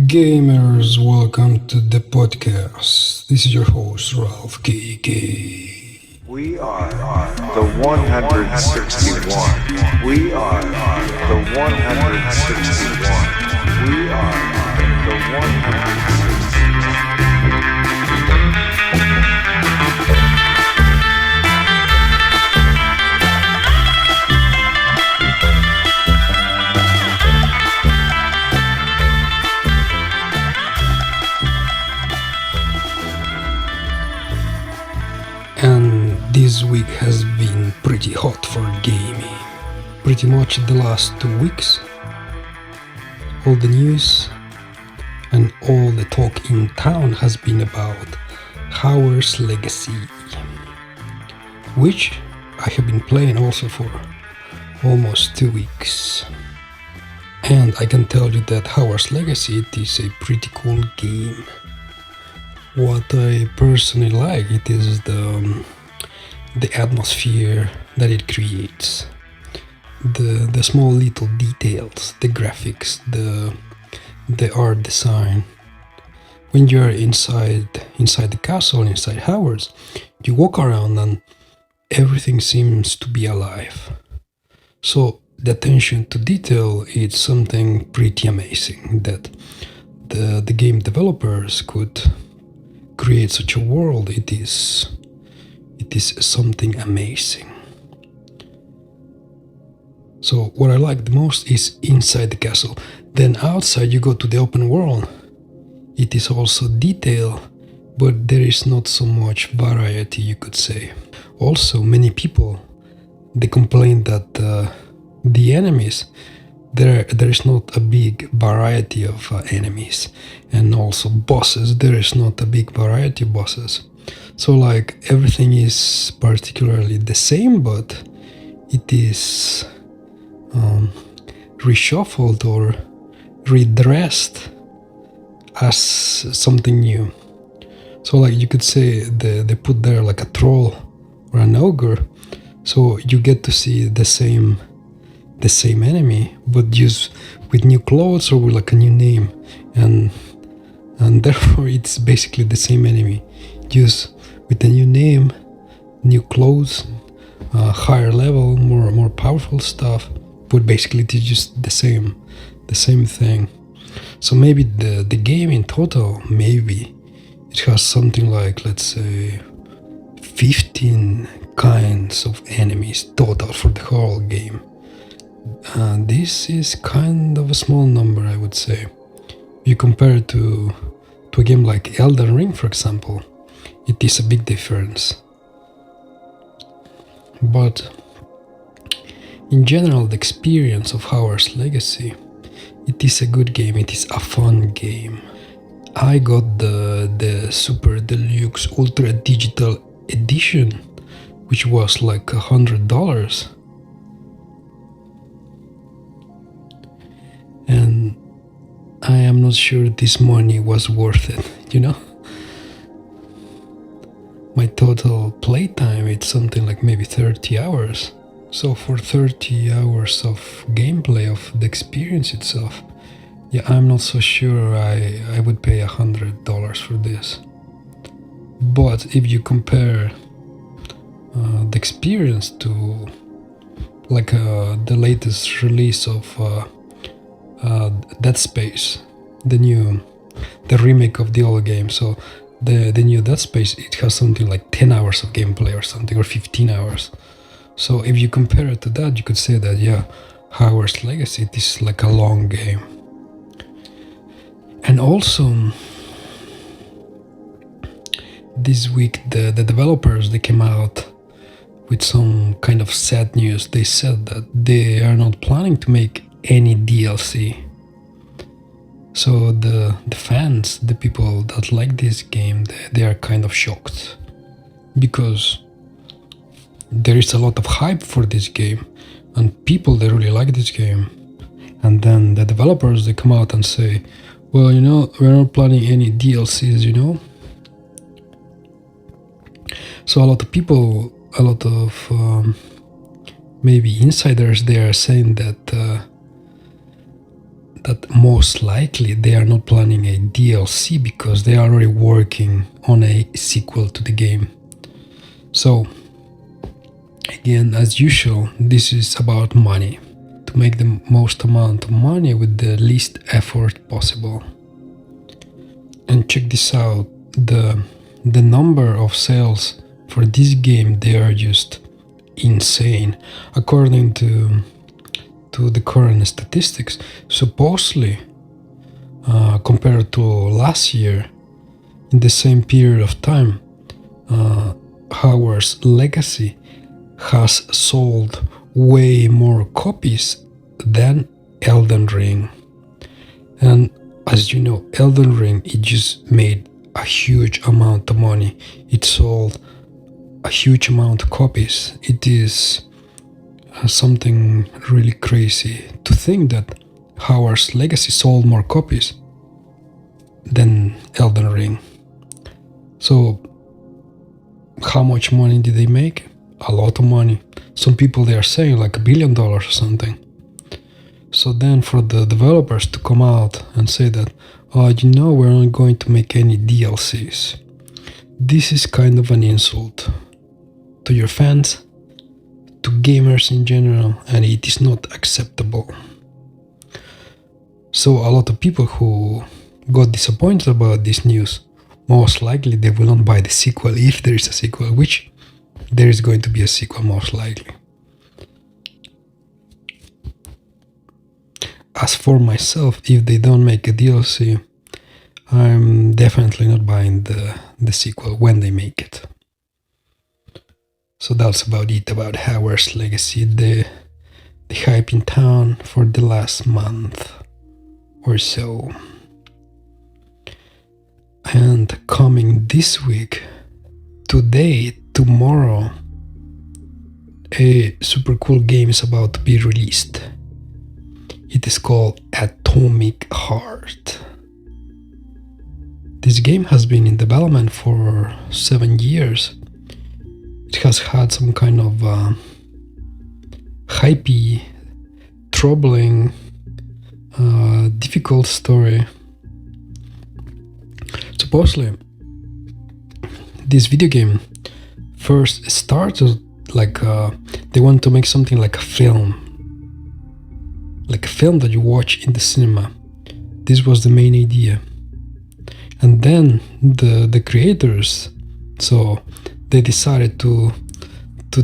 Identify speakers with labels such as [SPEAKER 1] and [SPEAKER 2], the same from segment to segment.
[SPEAKER 1] Gamers, welcome to the podcast. This is your host, Ralph KK.
[SPEAKER 2] We are the 161. We are the 161. We are the 161.
[SPEAKER 1] And this week has been pretty hot for gaming. Pretty much the last 2 weeks. All the news and all the talk in town has been about Hogwarts Legacy, which I have been playing also for almost 2 weeks. And I can tell you that Hogwarts Legacy, it is a pretty cool game. What I personally like, it is the atmosphere that it creates, the small little details, the graphics, the art design. When you're inside the castle, inside Hogwarts, you walk around and everything seems to be alive. So the attention to detail is something pretty amazing that the game developers could create such a world. It is something amazing. So what I like the most is inside the castle. Then outside you go to the open world. It is also detail, but there is not so much variety, you could say. Also, many people, they complain that the enemies, there is not a big variety of enemies, and also bosses, there is not a big variety of bosses. So like everything is particularly the same, but it is reshuffled or redressed as something new. So like you could say they put there like a troll or an ogre, so you get to see the same enemy, but just with new clothes or with like a new name, and therefore it's basically the same enemy, just with a new name, new clothes, higher level, more powerful stuff, but basically it's just the same thing. So maybe the game in total, maybe it has something like, let's say, 15 kinds of enemies total for the whole game. This is kind of a small number, I would say. You compare it to a game like Elden Ring, for example, it is a big difference. But in general, the experience of Hogwarts Legacy, it is a good game, it is a fun game. I got the Super Deluxe Ultra Digital Edition, which was like $100. And I am not sure this money was worth it, you know? My total playtime, it's something like maybe 30 hours. So for 30 hours of gameplay, of the experience itself, yeah, I'm not so sure I would pay $100 for this. But if you compare the experience to like the latest release of Dead Space, the remake of the old game, so the new Dead Space, it has something like 10 hours of gameplay or something, or 15 hours. So if you compare it to that, you could say that, yeah, Hogwarts Legacy, it is like a long game. And also, this week the developers, they came out with some kind of sad news. They said that they are not planning to make any DLC. So the fans, the people that like this game, they are kind of shocked, because there is a lot of hype for this game and people, they really like this game. And then the developers, they come out and say, well, you know, we're not planning any DLCs, you know. So a lot of people, a lot of maybe insiders, they are saying that that most likely they are not planning a DLC because they are already working on a sequel to the game. So, again, as usual, this is about money. To make the most amount of money with the least effort possible. And check this out, the number of sales for this game, they are just insane. According to the current statistics, supposedly compared to last year, in the same period of time, Hogwarts Legacy has sold way more copies than Elden Ring. And as you know, Elden Ring, it just made a huge amount of money. It sold a huge amount of copies. It is something really crazy to think that Hogwarts Legacy sold more copies than Elden Ring. So how much money did they make? A lot of money. Some people, they are saying like $1 billion or something. So then for the developers to come out and say that, oh, you know, we're not going to make any DLCs. This is kind of an insult to your fans, to gamers in general, and it is not acceptable. So a lot of people who got disappointed about this news, most likely they will not buy the sequel if there is a sequel, which there is going to be a sequel most likely. As for myself, if they don't make a DLC, I'm definitely not buying the sequel when they make it. So that's about it about Hogwarts Legacy, the hype in town for the last month or so. And coming this week, today, tomorrow, a super cool game is about to be released. It is called Atomic Heart. This game has been in development for 7 years. It has had some kind of hypey, troubling, difficult story. Supposedly, this video game first started like they want to make something like a film that you watch in the cinema. This was the main idea. And then the creators, so they decided to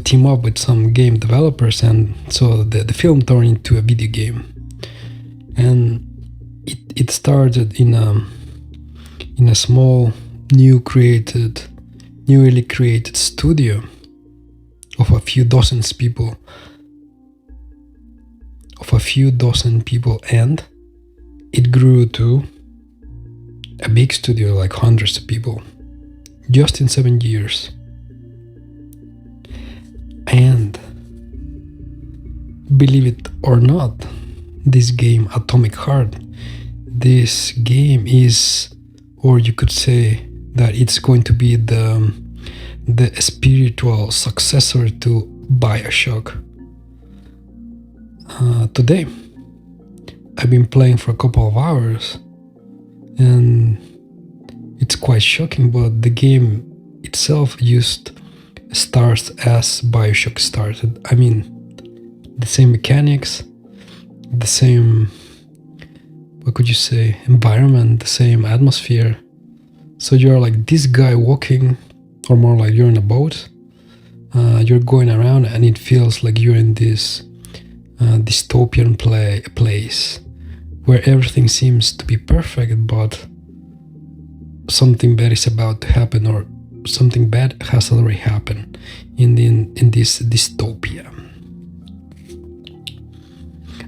[SPEAKER 1] team up with some game developers, and so the film turned into a video game. And it started in a small newly created studio of a few dozen people, and it grew to a big studio, like hundreds of people, just in 7 years. And believe it or not, this game, Atomic Heart, this game is, or you could say that it's going to be the spiritual successor to BioShock. Today, I've been playing for a couple of hours, and it's quite shocking, but the game itself just starts as BioShock started. I mean, the same mechanics, the same, what could you say, environment, the same atmosphere. So you're like this guy walking, or more like you're in a boat, you're going around, and it feels like you're in this dystopian place where everything seems to be perfect, but something bad is about to happen, or something bad has already happened in this dystopia.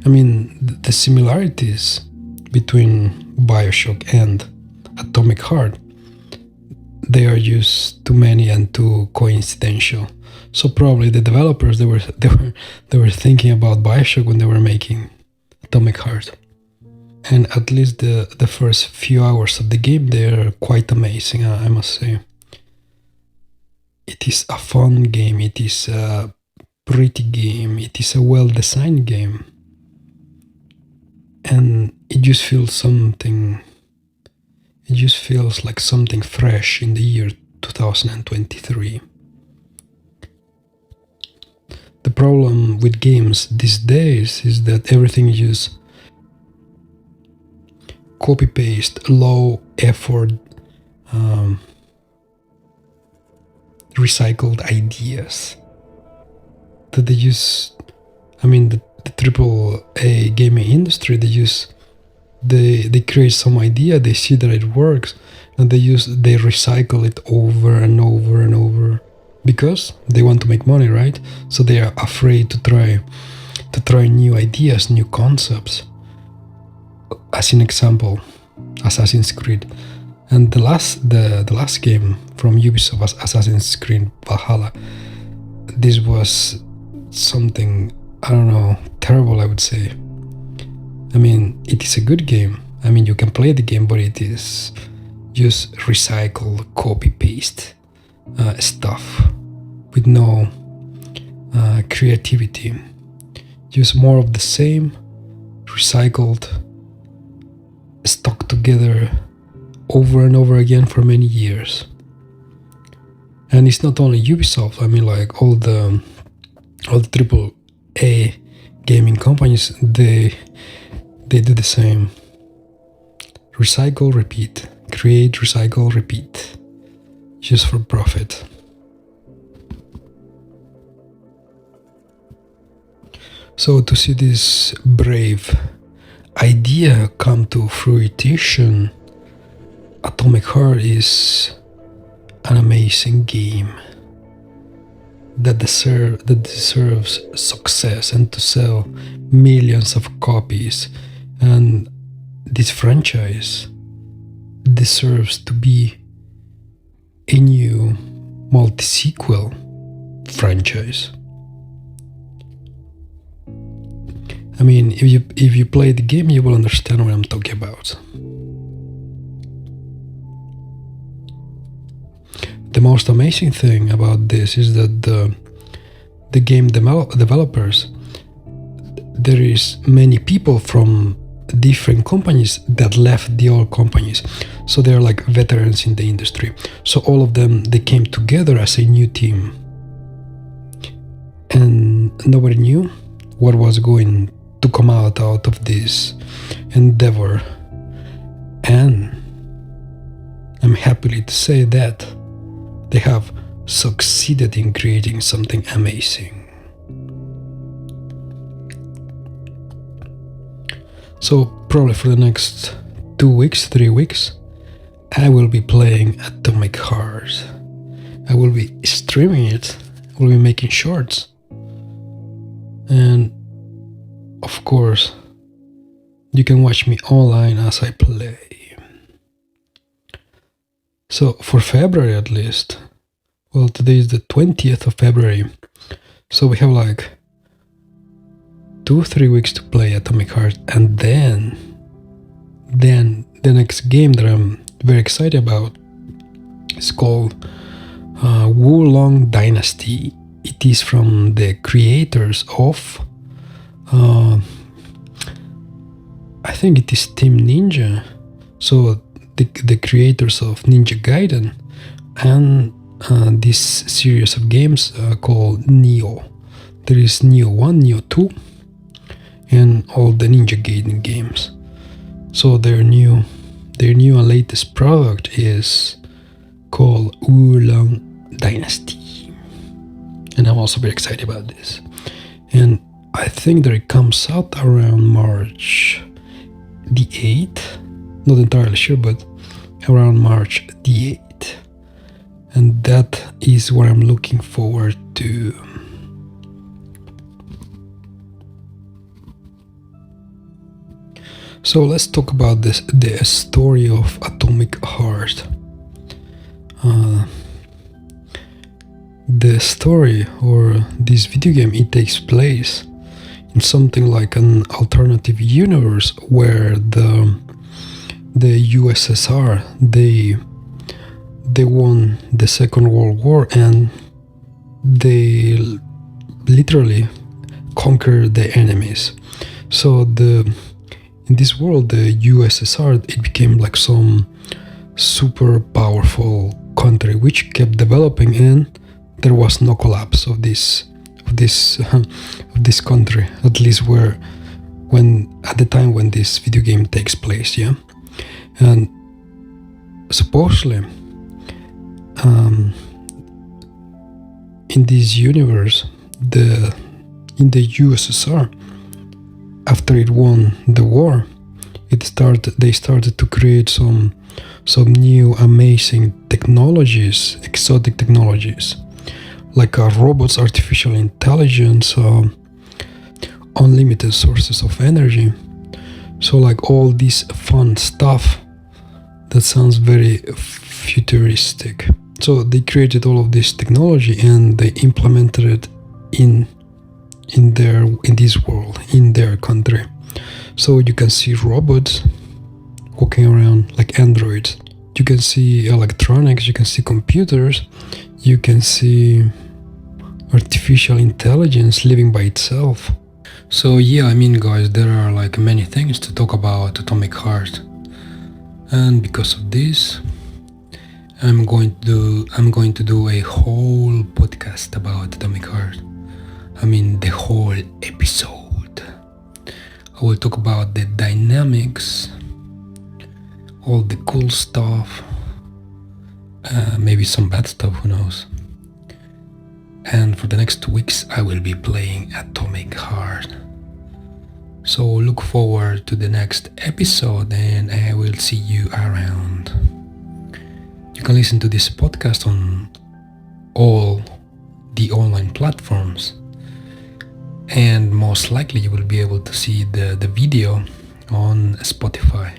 [SPEAKER 1] I mean, the similarities between BioShock and Atomic Heart, they are just too many and too coincidental. So probably the developers, they were thinking about BioShock when they were making Atomic Heart. And at least the first few hours of the game, they are quite amazing, I must say. It is a fun game, it is a pretty game, it is a well-designed game. And it just feels something. It just feels like something fresh in the year 2023. The problem with games these days is that everything is just copy paste, low effort, recycled ideas that they use. I mean, the AAA gaming industry, they create some idea, they see that it works, and they recycle it over and over and over because they want to make money, right? So they are afraid to try new ideas, new concepts. As an example, Assassin's Creed, and the last game from Ubisoft was Assassin's Creed Valhalla. This was something, I don't know, terrible, I would say. I mean, it is a good game. I mean, you can play the game, but it is just recycled, copy-paste stuff with no creativity. Just more of the same, recycled, stuck together over and over again for many years. And it's not only Ubisoft. I mean, like all the AAA gaming companies, they do the same. Recycle, repeat. Create, recycle, repeat. Just for profit. So to see this brave idea come to fruition, Atomic Heart is an amazing game that deserves success and to sell millions of copies. And this franchise deserves to be a new multi-sequel franchise. I mean, if you play the game, you will understand what I'm talking about. The most amazing thing about this is that the game developers, there is many people from different companies that left the old companies, so they're like veterans in the industry. So all of them, they came together as a new team, and nobody knew what was going to come out of this endeavor. And I'm happy to say that they have succeeded in creating something amazing. So probably for the next 2 weeks, 3 weeks, I will be playing Atomic Heart. I will be streaming it, I will be making shorts. And of course, you can watch me online as I play. So for February at least, well, today is the 20th of February, so we have like 2-3 weeks to play Atomic Heart, and then the next game that I'm very excited about is called Wulong Dynasty. It is from the creators of I think it is Team Ninja, so the creators of Ninja Gaiden and this series of games called Nioh. There is Nioh 1, Nioh 2, and all the Ninja Gaiden games. So their new and latest product is called Wulong Dynasty, and I'm also very excited about this. And I think that it comes out around March the 8th, not entirely sure, but around March the 8th, and that is what I'm looking forward to. So let's talk about the story of Atomic Heart. The story, or this video game, it takes place in something like an alternative universe where the USSR, they won the Second World War, and they literally conquered the enemies. So in in this world, the USSR, it became like some super powerful country which kept developing, and there was no collapse of this country, at least when at the time when this video game takes place. Yeah. And supposedly in this universe, in the USSR, after it won the war, they started to create some new amazing technologies, exotic technologies, like robots, artificial intelligence, unlimited sources of energy. So like all this fun stuff that sounds very futuristic. So they created all of this technology and they implemented it in this world, in their country. So you can see robots walking around like androids. You can see electronics, you can see computers, you can see artificial intelligence living by itself. So yeah, I mean guys, there are like many things to talk about Atomic Heart. And because of this, I'm going to do a whole podcast about Atomic Heart. I mean the whole episode. I will talk about the dynamics, all the cool stuff, maybe some bad stuff, who knows. And for the next 2 weeks I will be playing Atomic Heart. So look forward to the next episode and I will see you around. You can listen to this podcast on all the online platforms, and most likely you will be able to see the video on Spotify.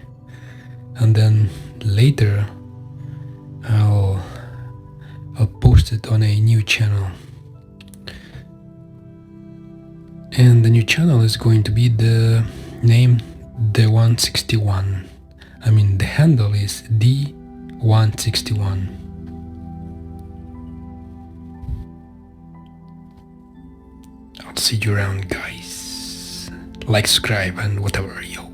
[SPEAKER 1] And then later I'll post it on a new channel. And the new channel is going to be the name The161. I mean the handle is D161. I'll see you around guys. Like, subscribe and whatever, yo.